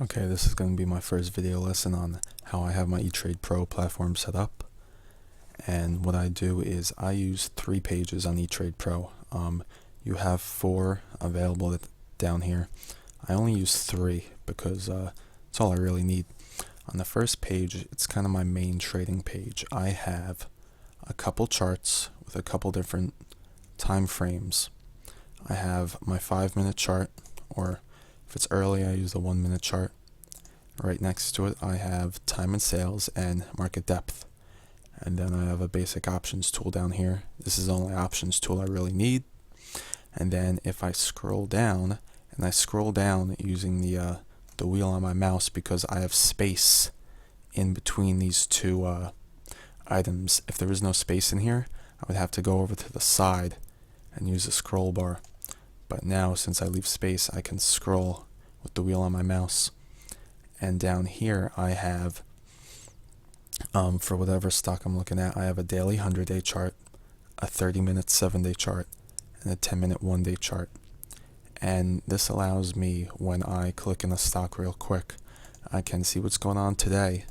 Okay, this is going to be my first video lesson on how I have my eTrade Pro platform set up. And what I do is I use 3 pages on eTrade Pro. You have 4 available down here. I only use 3 because it's all I really need. On the first page, it's kind of my main trading page. I have a couple charts with a couple different time frames. I have my 5-minute chart, or if it's early, I use the 1-minute chart. Right next to it, I have time and sales and market depth. And then I have a basic options tool down here. This is the only options tool I really need. And then if I scroll down, and I scroll down using the wheel on my mouse because I have space in between these two items. If there was no space in here, I would have to go over to the side and use the scroll bar. But now, since I leave space, I can scroll with the wheel on my mouse. And down here, I have, for whatever stock I'm looking at, I have a daily 100-day chart, a 30-minute 7-day chart, and a 10-minute 1-day chart. And this allows me, when I click in a stock real quick, I can see what's going on today.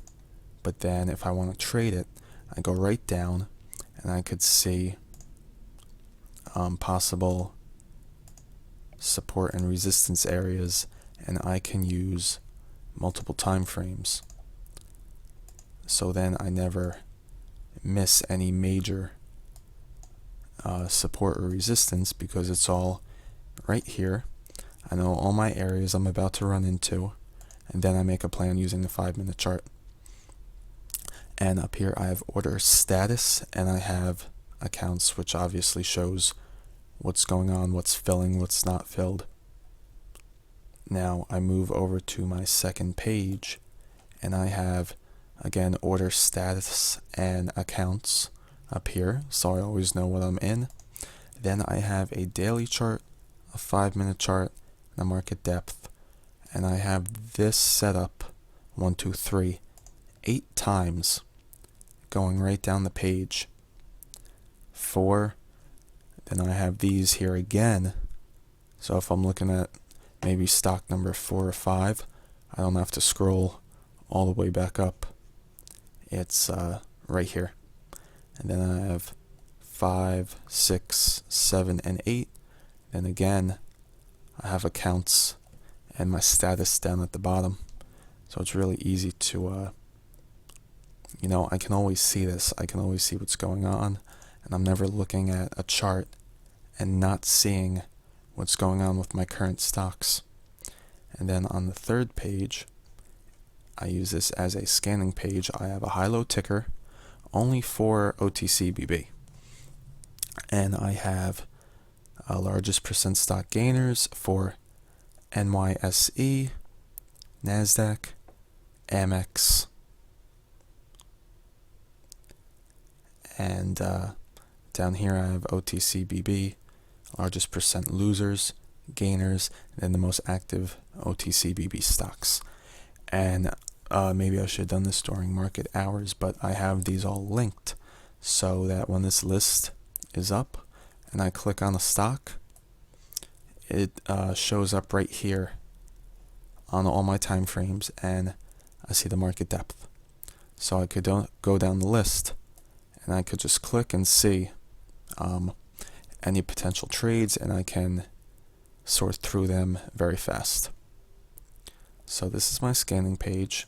But then if I want to trade it, I go right down, and I could see possible support and resistance areas, and I can use multiple time frames. So then I never miss any major support or resistance because it's all right here. I know all my areas I'm about to run into, and then I make a plan using the 5-minute chart. And up here I have order status, and I have accounts, which obviously shows what's going on, what's filling, what's not filled. Now I move over to my second page, and I have, again, order status and accounts up here, so I always know what I'm in. Then I have a daily chart, a 5-minute chart, and a market depth. And I have this set up 1, 2, 3, 8 times, going right down the page. 4. Then I have these here again. So if I'm looking at maybe stock number 4 or 5, I don't have to scroll all the way back up. It's right here. And then I have 5, 6, 7, and 8. Then again, I have accounts and my status down at the bottom. So it's really easy to, I can always see this. I can always see what's going on. And I'm never looking at a chart and not seeing what's going on with my current stocks. And then on the third page, I use this as a scanning page. I have a high-low ticker, only for OTCBB. And I have largest percent stock gainers for NYSE, NASDAQ, Amex, and down here I have OTCBB, largest percent losers, gainers, and the most active OTCBB stocks. And maybe I should have done this during market hours, but I have these all linked so that when this list is up and I click on a stock, it shows up right here on all my time frames, and I see the market depth. So I could go down the list, and I could just click and see any potential trades, and I can sort through them very fast. So this is my scanning page.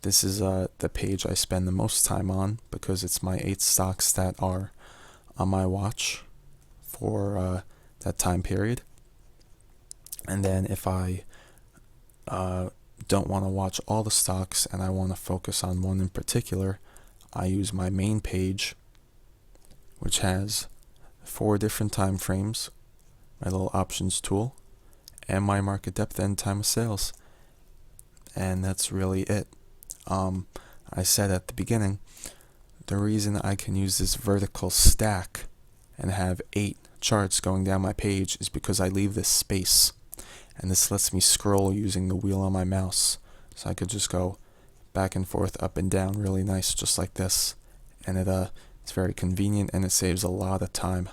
This is the page I spend the most time on because it's my 8 stocks that are on my watch for that time period. And then if I don't want to watch all the stocks and I want to focus on one in particular, I use my main page, which has 4 different time frames, my little options tool, and my market depth and time of sales. And that's really it. I said at the beginning, the reason I can use this vertical stack and have 8 charts going down my page is because I leave this space. And this lets me scroll using the wheel on my mouse. So I could just go back and forth, up and down, really nice, just like this. And it's very convenient, and it saves a lot of time.